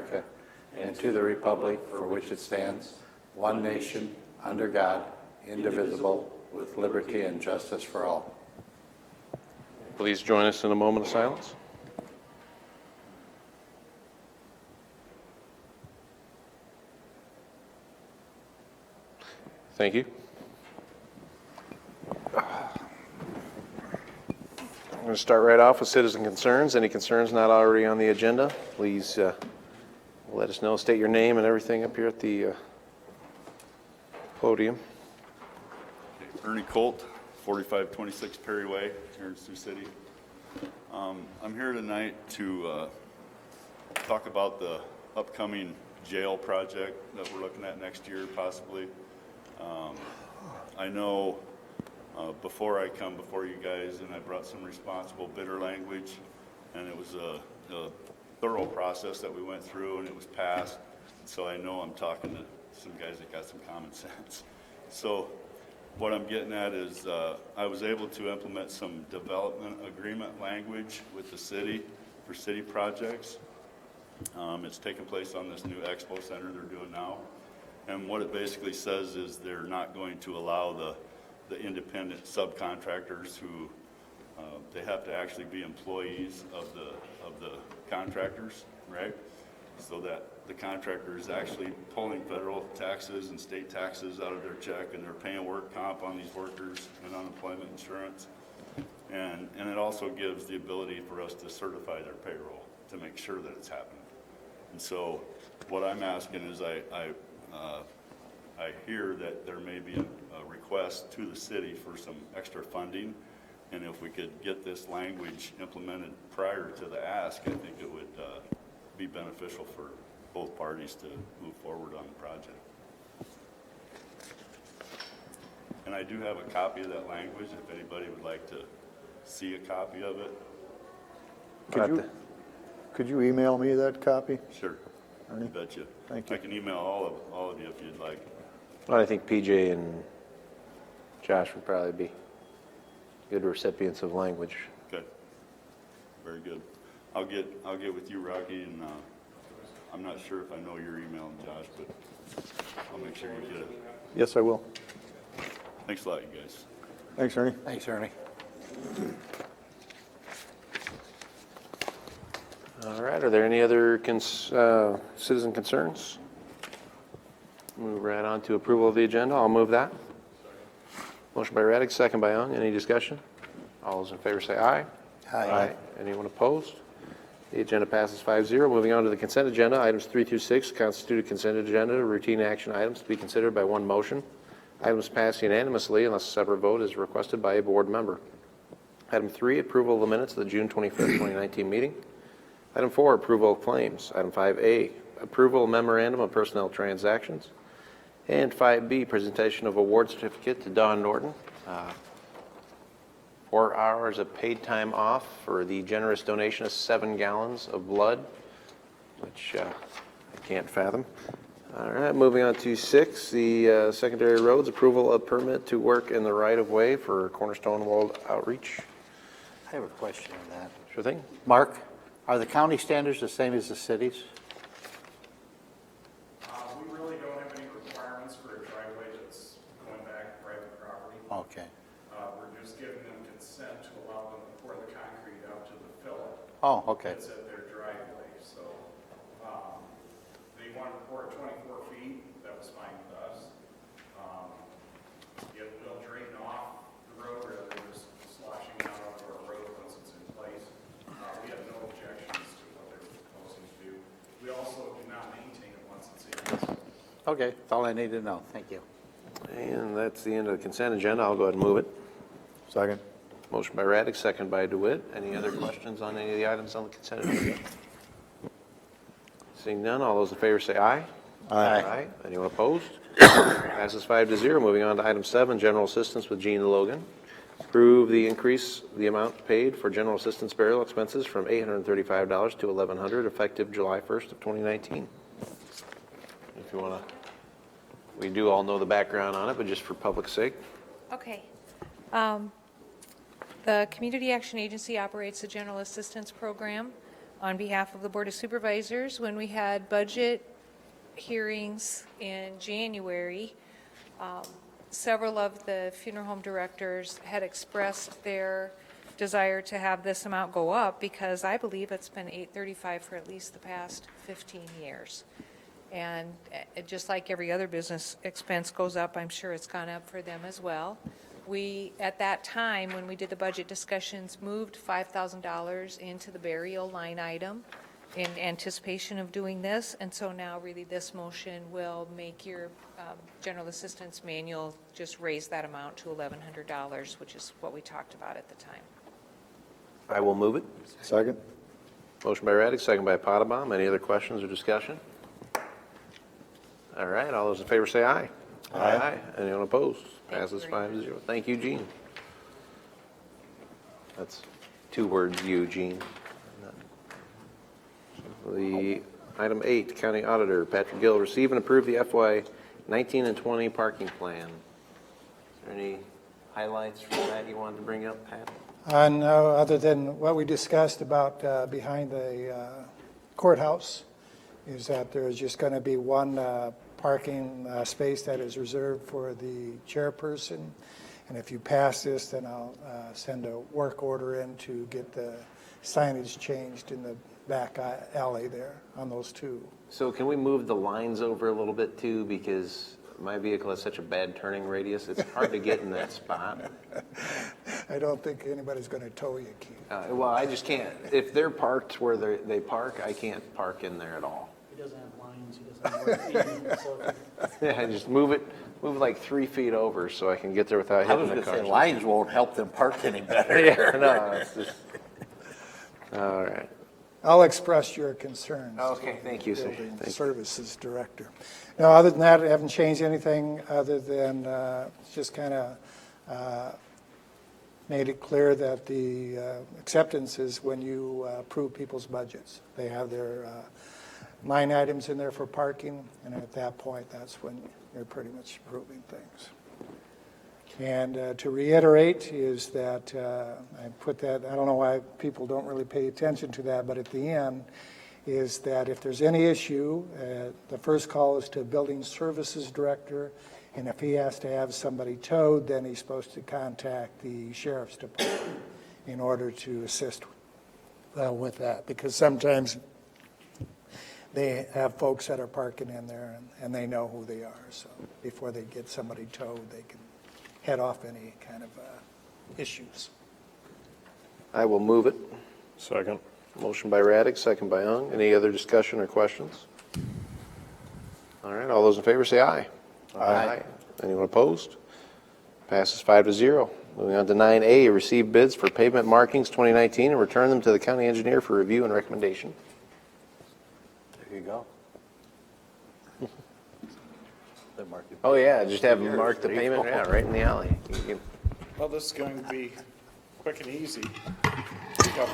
America and to the republic for which it stands, one nation, under God, indivisible, with liberty and justice for all. Please join us in a moment of silence. Thank you. I'm going to start right off with citizen concerns. Any concerns not already on the agenda, please let us know. State your name and everything up here at the podium. Ernie Colt, 4526 Perry Way, here in Sioux City. I'm here tonight to talk about the upcoming jail project that we're looking at next year, possibly. I know before I come before you guys, and I brought some responsible bidder language, and it was a thorough process that we went through, and it was passed. So I know I'm talking to some guys that got some common sense. So what I'm getting at is I was able to implement some development agreement language with the city for city projects. It's taking place on this new expo center they're doing now. And what it basically says is they're not going to allow the independent subcontractors who they have to actually be employees of the contractors, right? So that the contractor is actually pulling federal taxes and state taxes out of their check, and they're paying work comp on these workers and unemployment insurance. And it also gives the ability for us to certify their payroll to make sure that it's happening. And so what I'm asking is I hear that there may be a request to the city for some extra funding, and if we could get this language implemented prior to the ask, I think it would be beneficial for both parties to move forward on the project. And I do have a copy of that language if anybody would like to see a copy of it. Could you email me that copy? Sure. Ernie? You betcha. Thank you. I can email all of you if you'd like. Well, I think PJ and Josh would probably be good recipients of language. Okay. Very good. I'll get with you, Rocky, and I'm not sure if I know your email, Josh, but I'll make sure you get it. Yes, I will. Thanks a lot, you guys. Thanks, Ernie. Thanks, Ernie. All right, are there any other citizen concerns? Move right on to approval of the agenda. I'll move that. Motion by Raddick, second by Young. Any discussion? All those in favor say aye. Aye. Anyone opposed? The agenda passes 5-0. Moving on to the consent agenda, items 3 through 6 constitute a consent agenda, routine action items to be considered by one motion. Items pass unanimously unless a separate vote is requested by a board member. Item 3, approval of the minutes of the June 25th, 2019 meeting. Item 4, approval of claims. Item 5A, approval of memorandum of personnel transactions. And 5B, presentation of award certificate to Dawn Norton. 4 hours of paid time off for the generous donation of 7 gallons of blood, which I can't fathom. All right, moving on to 6, the secondary roads, approval of permit to work in the right-of-way for Cornerstone World Outreach. I have a question on that. Sure thing. Mark, are the county standards the same as the cities? We really don't have any requirements for a driveway that's going back private property. Okay. We're just giving them consent to allow them to pour the concrete out to the fillet Oh, okay. that's at their driveway. So they wanted to pour it 24 feet. That was fine with us. It will drain off the road rather than just sloshing out onto our road once it's in place. We have no objections to what they're proposing to do. We also do not maintain it once it's in. Okay, that's all I need to know. Thank you. And that's the end of the consent agenda. I'll go ahead and move it. Second. Motion by Raddick, second by DeWitt. Any other questions on any of the items on the consent agenda? Seeing none, all those in favor say aye. Aye. Anyone opposed? Passes 5-0. Moving on to item 7, general assistance with Gene Logan. Approve the increase the amount paid for general assistance burial expenses from $835 to $1,100 effective July 1st of 2019. If you want to, we do all know the background on it, but just for public's sake. Okay. The Community Action Agency operates the General Assistance Program. on behalf of the Board of Supervisors. When we had budget hearings in January, several of the funeral home directors had expressed their desire to have this amount go up because I believe it's been $835 for at least the past 15 years. And just like every other business expense goes up, I'm sure it's gone up for them as well. We, at that time, when we did the budget discussions, moved $5,000 into the burial line item in anticipation of doing this. And so now really this motion will make your general assistance manual just raise that amount to $1,100, which is what we talked about at the time. I will move it. Second? Motion by Raddick, second by Potabom. Any other questions or discussion? All right, all those in favor say aye. Aye. Anyone opposed? Passes 5-0. Thank you, Gene. That's 2 words, Eugene. The item 8, County Auditor Patrick Gill, receive and approve the FY 19 and 20 parking plan. Is there any highlights from that you wanted to bring up, Pat? No, other than what we discussed about behind the courthouse, is that there's just going to be one parking space that is reserved for the chairperson. And if you pass this, then I'll send a work order in to get the signage changed in the back alley there on those 2. So can we move the lines over a little bit too, because my vehicle has such a bad turning radius, it's hard to get in that spot. I don't think anybody's going to tow you, Keith. Well, I just can't, if they're parked where they park, I can't park in there at all. He doesn't have lines, he doesn't have work. Yeah, just move it like 3 feet over so I can get there without I was hitting going the to car. say, lines won't help them park any better. Yeah, no, it's just, all right. I'll express your concerns. Okay, thank you, sir. Building Thank you. Services Director. No, other than that, I haven't changed anything other than just kind of made it clear that the acceptance is when you approve people's budgets. They have their line items in there for parking, and at that point, that's when you're pretty much approving things. And to reiterate is that I put that, I don't know why people don't really pay attention to that, but at the end is that if there's any issue, the first call is to Building Services Director, and if he has to have somebody towed, then he's supposed to contact the Sheriff's Department in order to assist with that, because sometimes they have folks that are parking in there and they know who they are, so before they get somebody towed, they can head off any kind of issues. I will move it. Second. Motion by Raddick, second by Ung. Any other discussion or questions? All right, all those in favor say aye. Aye. Anyone opposed? Passes 5-0. Moving on to 9A, receive bids for pavement markings 2019 and return them to the county engineer for review and recommendation. There you go. Oh, yeah, just have them mark the pavement, yeah, right in the alley. You can- Well, this is going to be quick and easy. Tough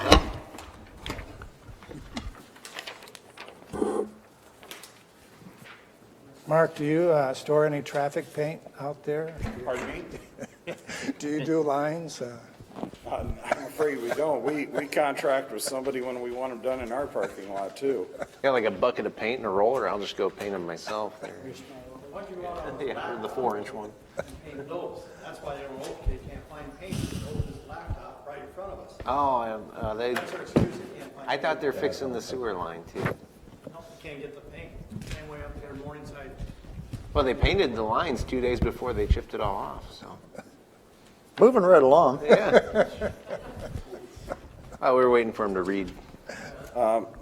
one. Mark, do you store any traffic paint out there? Pardon me? Do you do lines? I'm afraid we don't. We contract with somebody when we want them done in our parking lot, too. Got like a bucket of paint and a roller, I'll just go paint them myself there. Why'd you go out on the Yeah, back the 4-inch one. and paint those? That's why they were located, can't find paint, those is blacktop right in front of us. Oh, they, That's their excuse, they can't find. I thought they're fixing the sewer line too. No, you can't get the paint, same way up there, Morningside. Well, they painted the lines 2 days before they chipped it all off, so. Moving right along. Yeah. Oh, we were waiting for him to read.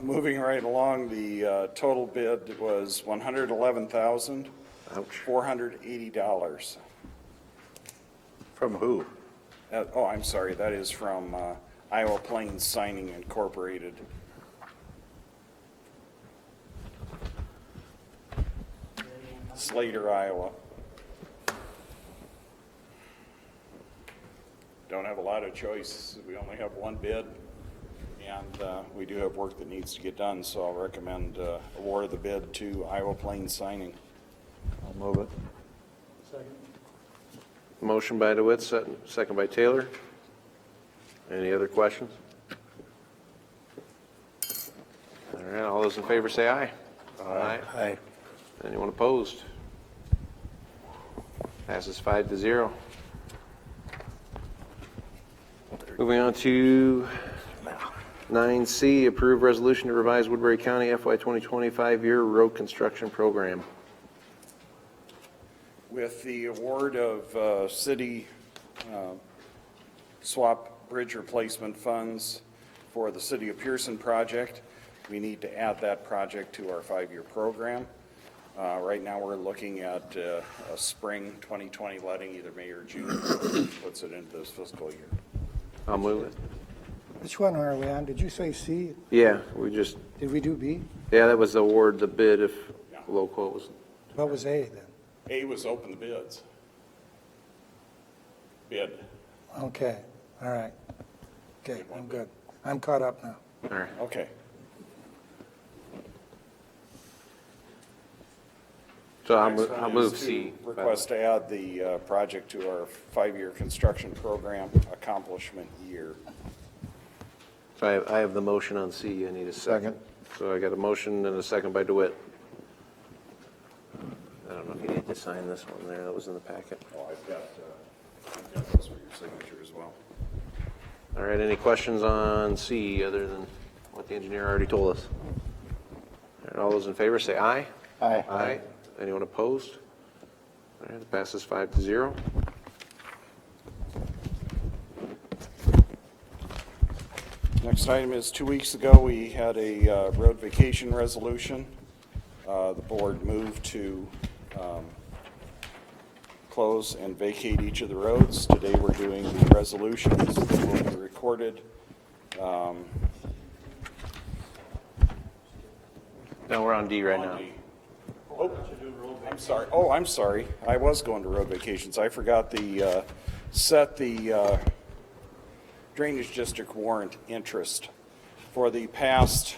Moving right along, the total bid was $111,480. From who? Oh, I'm sorry, that is from Iowa Plains Signing Incorporated. Slater, Iowa. Don't have a lot of choice. We only have one bid, and we do have work that needs to get done, so I'll recommend award of the bid to Iowa Plains Signing. I'll move it. Second. Motion by DeWitt, second by Taylor. Any other questions? All right, all those in favor say aye. Aye. Aye. Anyone opposed? Passes 5-0. Moving on to 9C, approve resolution to revise Woodbury County FY 2020 5-year road construction program. With the award of city swap bridge replacement funds for the City of Pearson project, we need to add that project to our 5-year program. Right now, we're looking at a spring 2020 letting, either May or June, puts it into this fiscal year. I'll move it. Which one are we on? Did you say C? Yeah, we just, Did we do B? yeah, that was the award, the bid, if Yeah. low quote was, What was A then? A was open the bids. Bid. Okay, all right. Okay, I'm good. I'm caught up now. all right. Okay. So I'll Next move, one I'll is move to C. Request to add the project to our 5-year construction program accomplishment year. So I have the motion on C, I need a second. So I got a motion and a second by DeWitt. I don't know if you need to sign this one there, that was in the packet. Oh, I've got those for your signature as well. All right, any questions on C other than what the engineer already told us? All right, all those in favor say aye. Aye. Aye. Anyone opposed? All right, it passes 5-0. Next item is 2 weeks ago, we had a road vacation resolution. The board moved to close and vacate each of the roads. Today, we're doing the resolutions that will be recorded. No, we're on D right now. Oh, I'm sorry. Oh, I'm sorry. I was going to road vacations. I forgot the, set the drainage district warrant interest. For the past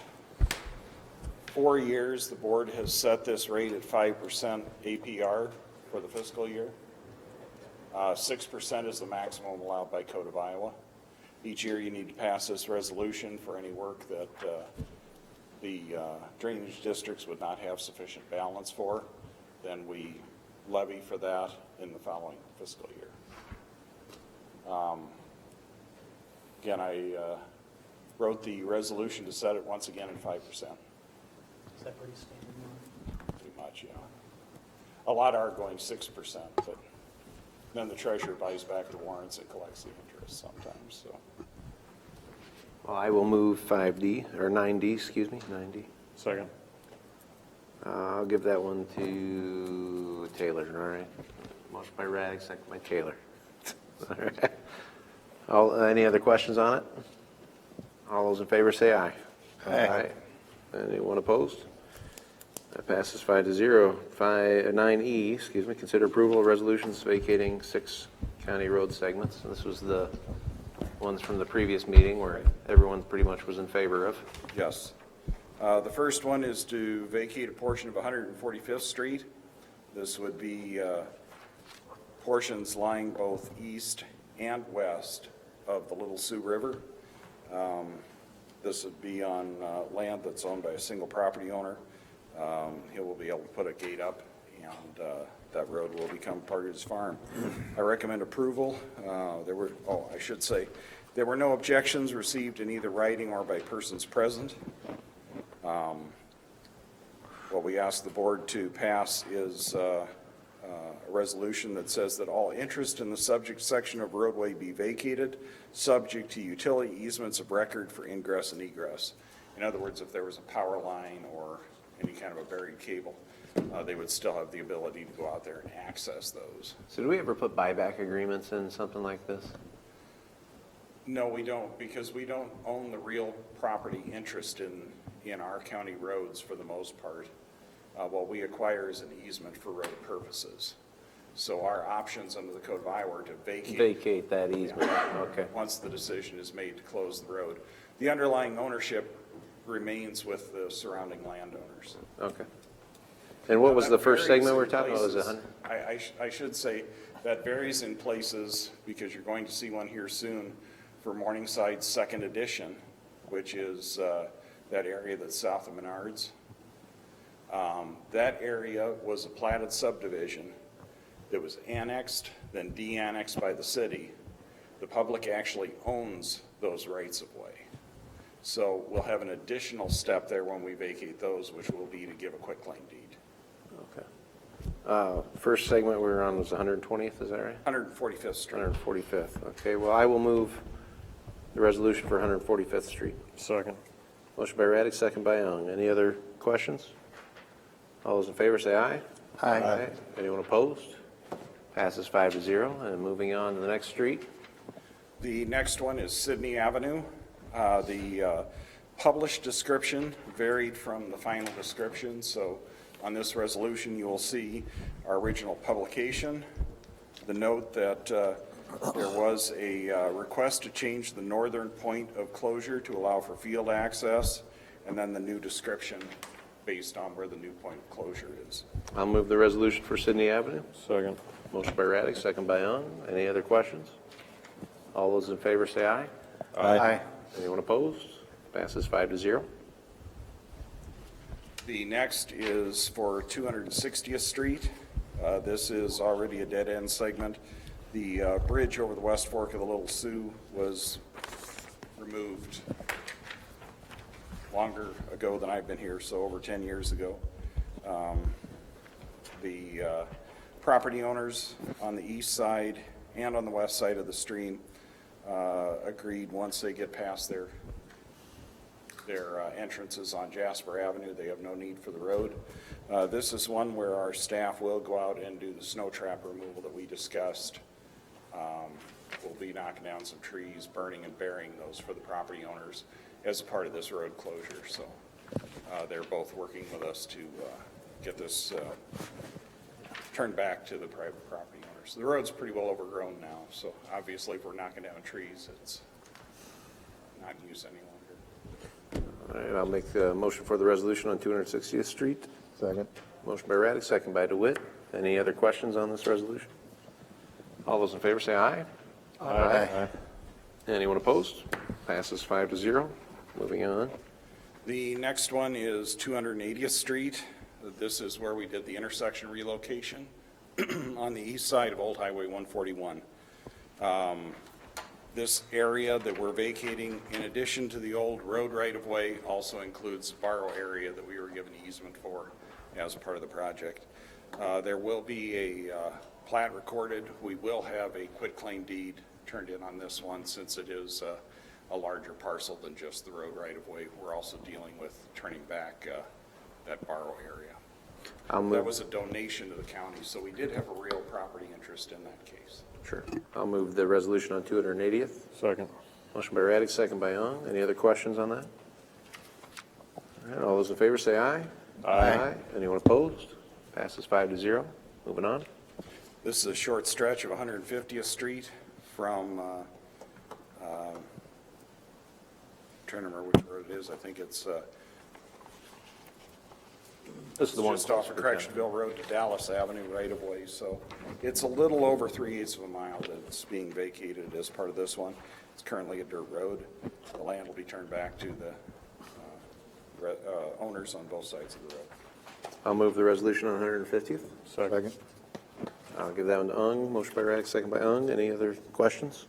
4 years, the board has set this rate at 5% APR for the fiscal year. 6% is the maximum allowed by Code of Iowa. Each year, you need to pass this resolution for any work that the drainage districts would not have sufficient balance for. Then we levy for that in the following fiscal year. Again, I wrote the resolution to set it once again at 5%. Is that pretty standard? Pretty much, yeah. A lot are going 6%, but then the treasurer buys back the warrants and collects the interest sometimes, so. Well, I will move 5D, or 9D, excuse me, 9D. Second. I'll give that one to Taylor, all right? Motion by Raddick, second by Taylor. All right. Any other questions on it? All those in favor say aye. Aye. Anyone opposed? That passes 5-0. 9E, excuse me, consider approval of resolutions vacating 6 county road segments. And this was the ones from the previous meeting where everyone pretty much was in favor of. Yes. The first one is to vacate a portion of 145th Street. This would be portions lying both east and west of the Little Sioux River. This would be on land that's owned by a single property owner. He will be able to put a gate up, and that road will become part of his farm. I recommend approval. I should say, there were no objections received in either writing or by persons present. What we ask the board to pass is a resolution that says that all interest in the subject section of roadway be vacated, subject to utility easements of record for ingress and egress. In other words, if there was a power line or any kind of a buried cable, they would still have the ability to go out there and access those. So do we ever put buyback agreements in something like this? No, we don't, because we don't own the real property interest in our county roads for the most part. What we acquire is an easement for road purposes. So our options under the Code of Iowa are to Vacate that easement, okay. once the decision is made to close the road. The underlying ownership remains with the surrounding landowners. Okay. And what was That the first varies segment we were in talking about? Was it places. 100? I should say that varies in places, because you're going to see one here soon for Morningside's second edition, which is, that area that's south of Menards. That area was a platted subdivision that was annexed, then de-annexed by the city. The public actually owns those rights of way. So we'll have an additional step there when we vacate those, which will be to give a quitclaim deed. Okay. First segment we were on was 120th, is that right? 145th Street. 145th. Okay, well, I will move the resolution for 145th Street. Second. Motion by Raddick, second by Young. Any other questions? All those in favor say aye. Aye. Anyone opposed? Passes 5-0. And moving on to the next street. The next one is Sydney Avenue. The published description varied from the final description, so on this resolution you will see our original publication, the note that there was a request to change the northern point of closure to allow for field access, and then the new description based on where the new point of closure is. I'll move the resolution for Sydney Avenue. Second. Motion by Raddick, second by Young. Any other questions? All those in favor say aye. Aye. Anyone opposed? Passes 5-0. The next is for 260th Street. This is already a dead-end segment. The bridge over the West Fork of the Little Sioux was removed longer ago than I've been here, so over 10 years ago. The property owners on the east side and on the west side of the stream agreed once they get past their entrances on Jasper Avenue, they have no need for the road. This is one where our staff will go out and do the snow trap removal that we discussed. We'll be knocking down some trees, burning and burying those for the property owners as a part of this road closure. So they're both working with us to get this turned back to the private property owners. The road's pretty well overgrown now, so obviously if we're knocking down trees, it's not in use any longer. All right, I'll make the motion for the resolution on 260th Street. Second. Motion by Raddick, second by DeWitt. Any other questions on this resolution? All those in favor say aye. Aye. Anyone opposed? Passes 5-0. Moving on. The next one is 280th Street. This is where we did the intersection relocation on the east side of Old Highway 141. This area that we're vacating, in addition to the old road right-of-way, also includes the borrow area that we were given easement for as part of the project. There will be a plat recorded. We will have a quitclaim deed turned in on this one since it is a larger parcel than just the road right-of-way. We're also dealing with turning back that borrow area. That was a donation to the county, so we did have a real property interest in that case. Sure. I'll move the resolution on 280th. Second. Motion by Raddick, second by Young. Any other questions on that? All right, all those in favor say aye. Aye. Anyone opposed? Passes 5-0. Moving on. This is a short stretch of 150th Street from, trying to remember which road it is. I think it's This is the one just off of closer to Correctionville Road to Dallas Avenue right of way. So it's a little over 3/8 of a mile that's being vacated as part of this one. It's currently a dirt road. The land will be turned back to the owners on both sides of the road. I'll move the resolution on 150th. Second. I'll give that one to Ung. Motion by Raddick, second by Ung. Any other questions?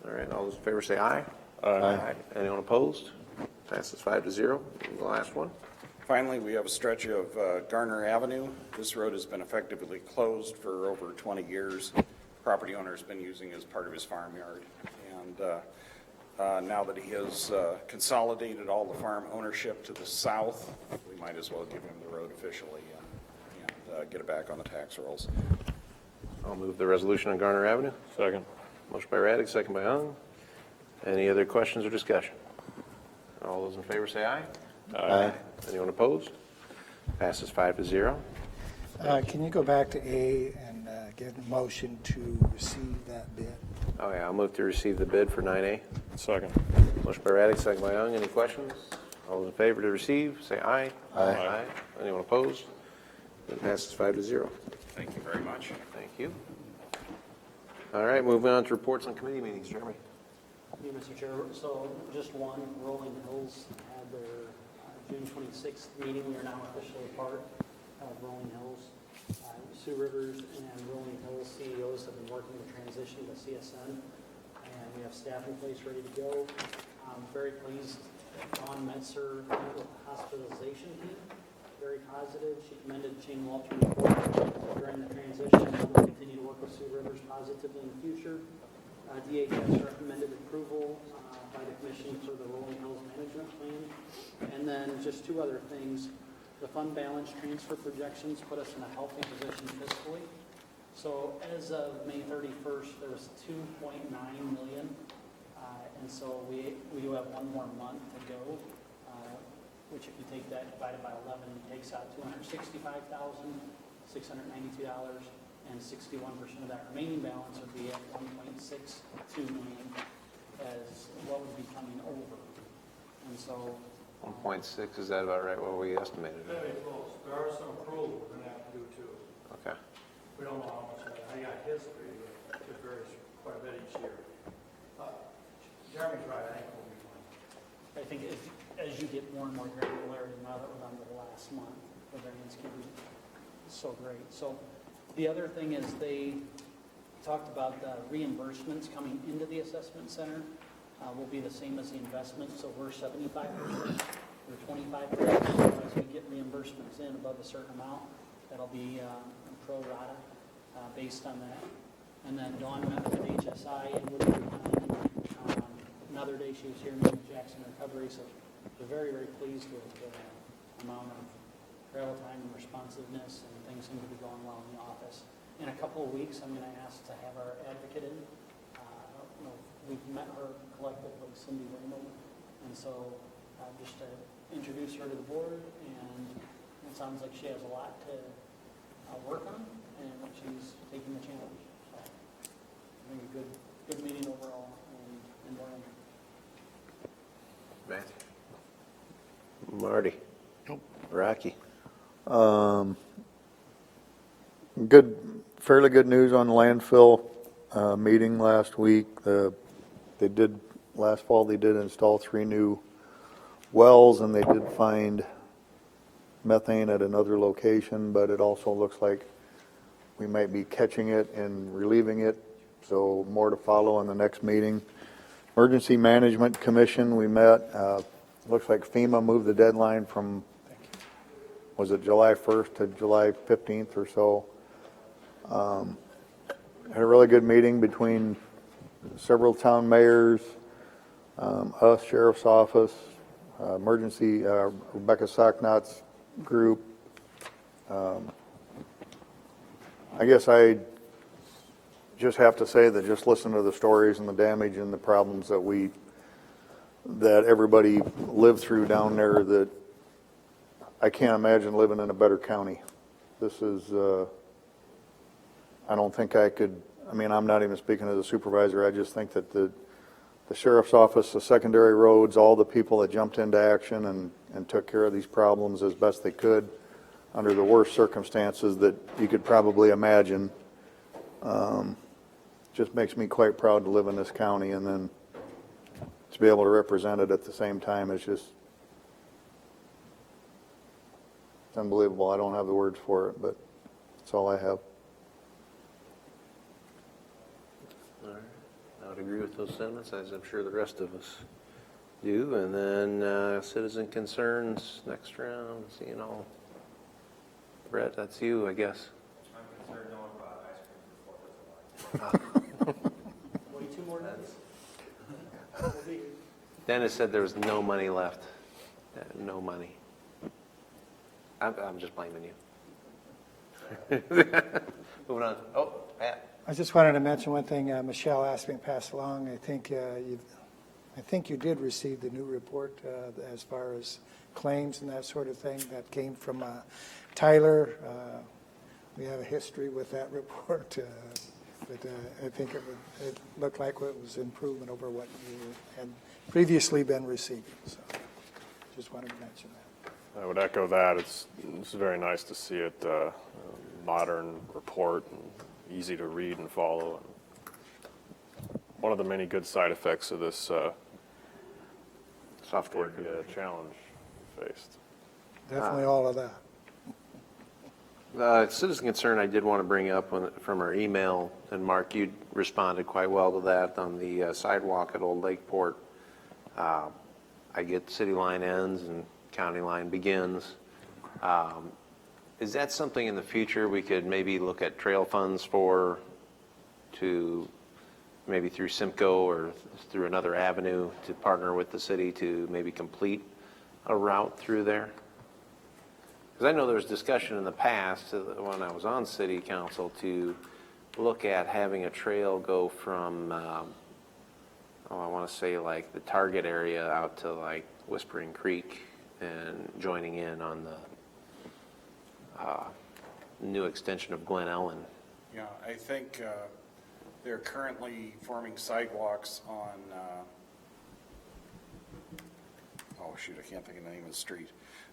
All right, all those in favor say aye. Aye. Anyone opposed? Passes 5-0. The last one. Finally, we have a stretch of Garner Avenue. This road has been effectively closed for over 20 years. Property owner has been using it as part of his farmyard. And now that he has consolidated all the farm ownership to the south, we might as well give him the road officially and get it back on the tax rolls. I'll move the resolution on Garner Avenue. Second. Motion by Raddick, second by Ung. Any other questions or discussion? All those in favor say aye. Aye. Anyone opposed? Passes 5-0. Can you go back to A and get a motion to receive that bid? Oh, yeah, I'll move to receive the bid for 9A. Second. Motion by Raddick, second by Young. Any questions? All those in favor to receive, say aye. Aye. Anyone opposed? It passes 5-0. Thank you very much. Thank you. All right, moving on to reports on committee meetings. Jeremy? you, Mr. Chair. So just one, Rolling Hills had their June 26th meeting. We are now officially a part of Rolling Hills. Sioux Rivers and Rolling Hills CEOs have been working to transition to CSN, and we have staff in place ready to go. I'm very pleased that Dawn Metzer met with the hospitalization team. Very positive. She commended Shane Walter during the transition, and will continue to work with Sioux Rivers positively in the future. DHS recommended approval by the commission for the Rolling Hills Management Plan. And then just two other things. The fund balance transfer projections put us in a healthy position fiscally. So as of May 31st, there was 2.9 million. And so we do have one more month to go, which if you take that divided by 11, it takes out $265,692. And 61% of that remaining balance would be at 1.62 million as what would be coming over. And so 1.6, is that about right, what we estimated? Very close. There are some approvals we're gonna have to do too. Okay. We don't know how much of that. I got history, but it varies quite a bit each year. Jeremy's right, I think we'll be fine. I think as you get more and more granularity, now that we're on to the last month, the variance can be so great. So the other thing is they talked about the reimbursements coming into the assessment center will be the same as the investment. So we're 75%, we're 25%. As we get reimbursements in above a certain amount, that'll be pro rata based on that. And then Dawn met with HSI and Woodbury County. Another day she was here in Jackson Recovery, so we're very, very pleased with the amount of travel time and responsiveness, and things seem to be going well in the office. In a couple of weeks, I'm going to ask to have our advocate in. We've met her collectively, Cindy Raymond, and so just to introduce her to the board, and it sounds like she has a lot to work on, and she's taking the challenge. So I think a good meeting overall, and we're in. Marty? Rocky? Fairly good news on the landfill meeting last week. Last fall they did install 3 new wells, and they did find methane at another location, but it also looks like we might be catching it and relieving it, so more to follow in the next meeting. Emergency Management Commission, we met. Looks like FEMA moved the deadline from, was it July 1st to July 15th or so. Had a really good meeting between several town mayors, us, Sheriff's Office, Emergency, Rebecca Socknott's group. I guess I just have to say that just listen to the stories and the damage and the problems that everybody lived through down there, that I can't imagine living in a better county. This is, I don't think I could, I'm not even speaking as a supervisor. I just think that the Sheriff's Office, the secondary roads, all the people that jumped into action and took care of these problems as best they could under the worst circumstances that you could probably imagine, just makes me quite proud to live in this county, and then to be able to represent it at the same time is just, it's unbelievable. I don't have the words for it, but that's all I have. All right. I would agree with those sentiments, as I'm sure the rest of us do. And then citizen concerns, next round, seeing all. Brett, that's you, I guess. I'm concerned no one brought ice cream for 4th of July. Wait 2 more days. Dennis said there was no money left. No money. I'm just blaming you. Moving on. Oh, Pat. I just wanted to mention one thing Michelle asked me to pass along. I think you did receive the new report as far as claims and that sort of thing that came from Tyler. We have a history with that report, but I think it looked like it was improvement over what you had previously been receiving. So just wanted to mention that. I would echo that. It's very nice to see it, modern report, and easy to read and follow. one of the many good side effects of this Software. challenge faced. Definitely all of that. Citizen concern I did want to bring up from our email, and Mark, you responded quite well to that on the sidewalk at Old Lakeport. I get city line ends and county line begins. Is that something in the future we could maybe look at trail funds for, to maybe through Simcoe or through another avenue to partner with the city to maybe complete a route through there? Because I know there was discussion in the past when I was on city council to look at having a trail go from, I want to say like the Target area out to like Whispering Creek and joining in on the new extension of Glen Ellen. Yeah, I think they're currently forming sidewalks on, oh shoot, I can't think of the name of the street.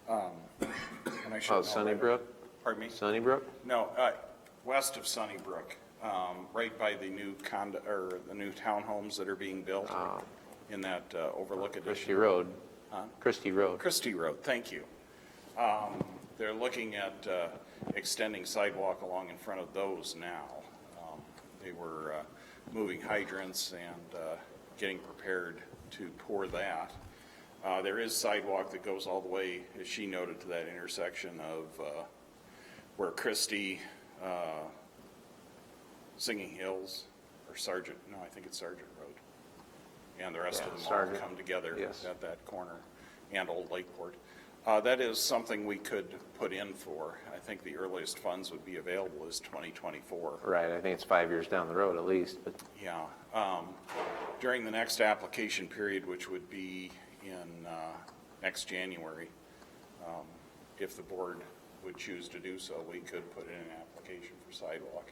And I should know Sunnybrook? Pardon me? Sunnybrook? No, west of Sunnybrook, right by the new or the new townhomes that are being built in that overlook addition. Christie Road. Christie Road. Christie Road, thank you. They're looking at extending sidewalk along in front of those now. They were moving hydrants and getting prepared to pour that. There is sidewalk that goes all the way, as she noted, to that intersection of where Christie, Singing Hills, or Sargent, no, I think it's Sargent Road, and the rest of them all come together at that corner, and Old Lakeport. That is something we could put in for. I think the earliest funds would be available is 2024. Right, I think it's 5 years down the road at least. But Yeah. During the next application period, which would be in next January, if the board would choose to do so, we could put in an application for sidewalk.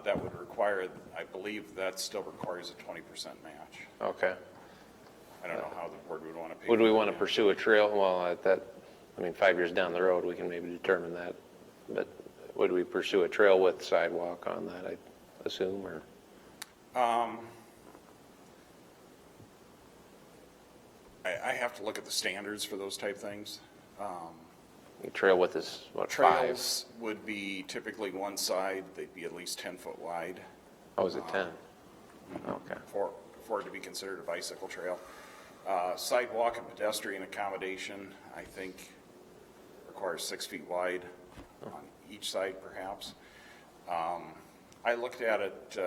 That would require, I believe that still requires a 20% match. okay. I don't know how the board would want to pay. Would we want to pursue a trail? Well, at that, I mean, 5 years down the road, we can maybe determine that. But would we pursue a trail with sidewalk on that, I assume, or? I have to look at the standards for those type things. Trail width is, what, 5? Trails would be typically one side, they'd be at least 10 foot wide. Oh, is it 10? Okay. For it to be considered a bicycle trail. Sidewalk and pedestrian accommodation, I think, requires 6 feet wide on each side, perhaps. I looked at it,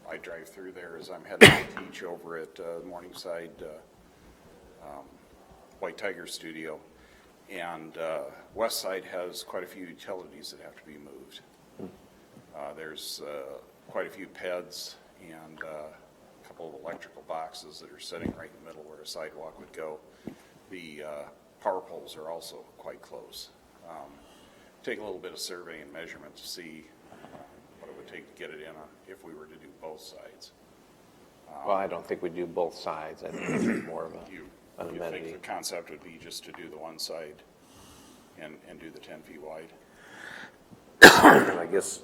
I drive through there as I'm heading to teach over at Morningside White Tiger Studio. And West Side has quite a few utilities that have to be moved. There's quite a few PEDs and a couple of electrical boxes that are sitting right in the middle where a sidewalk would go. The power poles are also quite close. Take a little bit of survey and measurement to see what it would take to get it in if we were to do both sides. Well, I don't think we'd do both sides. I think it's more of an You amenity. think the concept would be just to do the one side and do the 10 feet wide? I guess,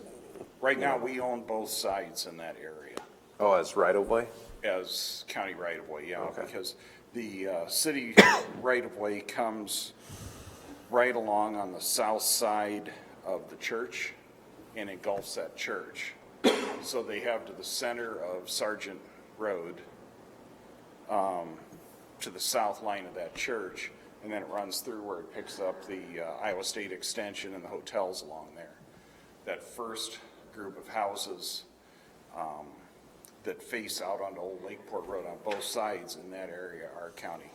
Right now, we own both sides in that area oh, as right-of-way? as county right-of-way, yeah, Okay. because the city right-of-way comes right along on the south side of the church and engulfs that church. So they have to the center of Sargent Road, to the south line of that church, and then it runs through where it picks up the Iowa State Extension and the hotels along there. That first group of houses that face out onto Old Lakeport Road on both sides in that area are county.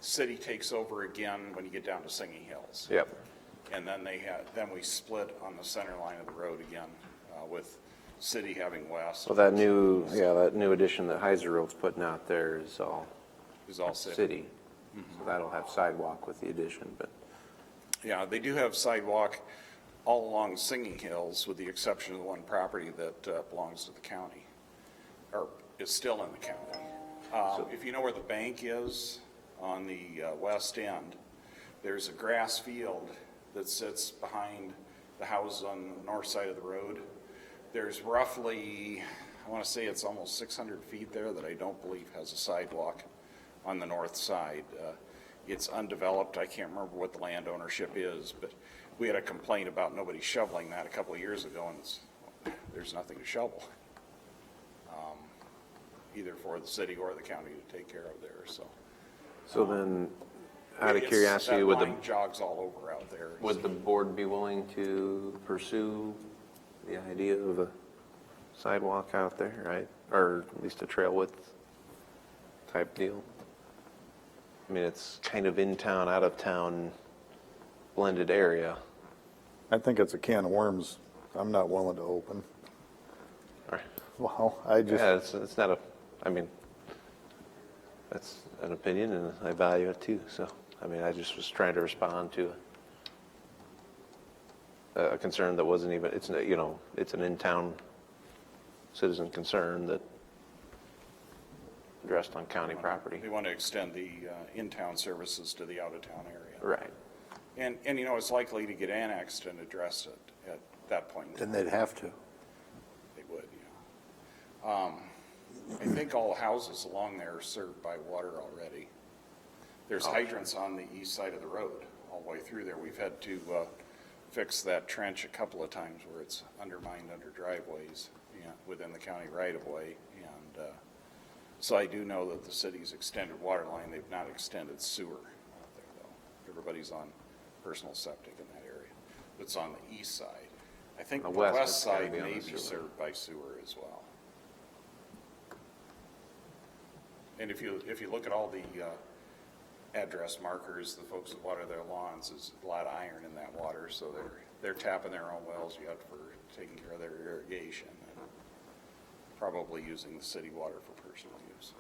City takes over again when you get down to Singing Hills. Yep. And then then we split on the center line of the road again, with city having west. So that new addition that Heiser Road's putting out there is all Is all city. city. So that'll have sidewalk with the addition, but. Yeah, they do have sidewalk all along Singing Hills, with the exception of the one property that belongs to the county, or is still in the county. If you know where the bank is on the west end, there's a grass field that sits behind the house on the north side of the road. There's roughly, I want to say it's almost 600 feet there that I don't believe has a sidewalk on the north side. It's undeveloped. I can't remember what the land ownership is, but we had a complaint about nobody shoveling that a couple of years ago, and there's nothing to shovel, either for the city or the county to take care of there, so. So then, out of It's- curiosity, that would line jogs all over out there. would the board be willing to pursue the idea of a sidewalk out there, right? Or at least a trail width type deal? I mean, it's kind of in town, out of town, blended area. I think it's a can of worms I'm not willing to open. All right. Well, I just, Yeah, it's not a, I mean, that's an opinion and I value it too. So, I mean, I just was trying to respond to a concern that wasn't even, it's, you know, it's an in-town citizen concern that addressed on county property. We want to extend the in-town services to the out-of-town area. Right. And you know, it's likely to get annexed and addressed at that point. Then they'd have to. They would, yeah. I think all houses along there are served by water already. There's hydrants on the east side of the road all the way through there. We've had to fix that trench a couple of times where it's undermined under driveways, within the county right-of-way. And so I do know that the city's extended water line. They've not extended sewer out there, though. Everybody's on personal septic in that area. It's on the east side. I think the west, west it's gotta side be on may the be sewer. served by sewer as well. And if you look at all the address markers, the folks that water their lawns, there's a lot of iron in that water, so they're tapping their own wells yet for taking care of their irrigation and probably using the city water for personal use.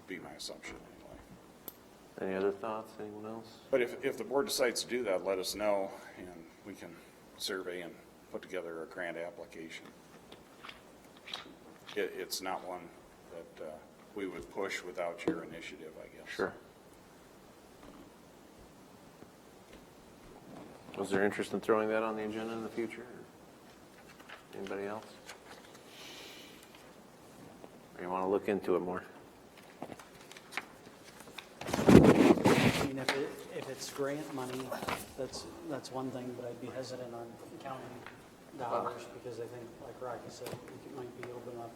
Be my assumption anyway. Any other thoughts? Anyone else? But if the board decides to do that, let us know and we can survey and put together a grant application. It's not one that we would push without your initiative, I guess. Sure. Was there interest in throwing that on the agenda in the future? Anybody else? Or you want to look into it more? I mean, if it's grant money, that's one thing, but I'd be hesitant on counting dollars because I think, like Rocky said, it might be open up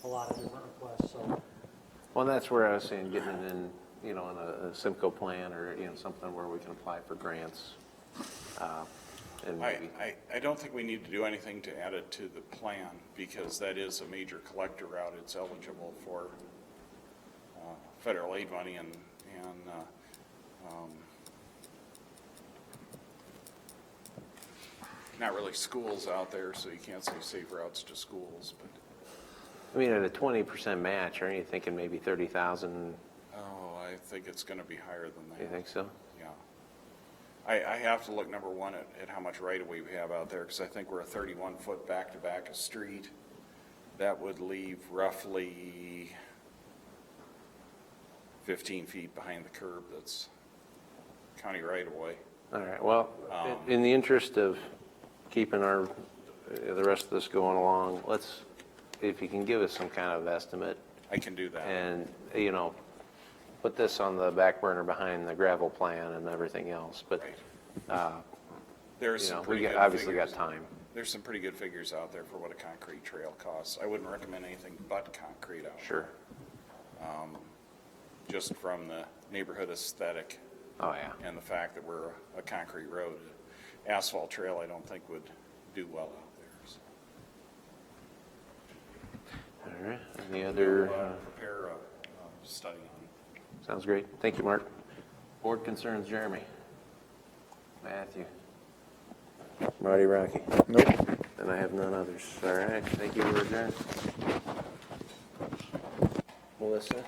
a lot of different requests, so. Well, that's where I was saying getting it in, you know, in a Simcoe plan or, you know, something where we can apply for grants. And maybe, I don't think we need to do anything to add it to the plan because that is a major collector route. It's eligible for federal aid money and not really schools out there, so you can't say safe routes to schools, but I mean, at a 20% match, aren't you thinking maybe 30,000? I think it's going to be higher than that. You think so? Yeah. I have to look, number one, at how much right-of-way we have out there, because I think we're a 31-foot back-to-back a street. That would leave roughly 15 feet behind the curb that's county right-of-way. All right, well, in the interest of keeping the rest of this going along, if you can give us some kind of estimate I can do that. and, you know, put this on the back burner behind the gravel plan and everything else, but, There's you some know, pretty we good obviously got figures. time. There's some pretty good figures out there for what a concrete trail costs. I wouldn't recommend anything but concrete out Sure. there, just from the neighborhood aesthetic Oh, yeah. and the fact that we're a concrete road. Asphalt trail, I don't think would do well out there. So. All right, any other, Prepare a study on it. sounds great. Thank you, Mark. Board concerns, Jeremy. Matthew. Marty, Rocky. nope. And I have none others. All right, thank you, we're adjourned. Melissa?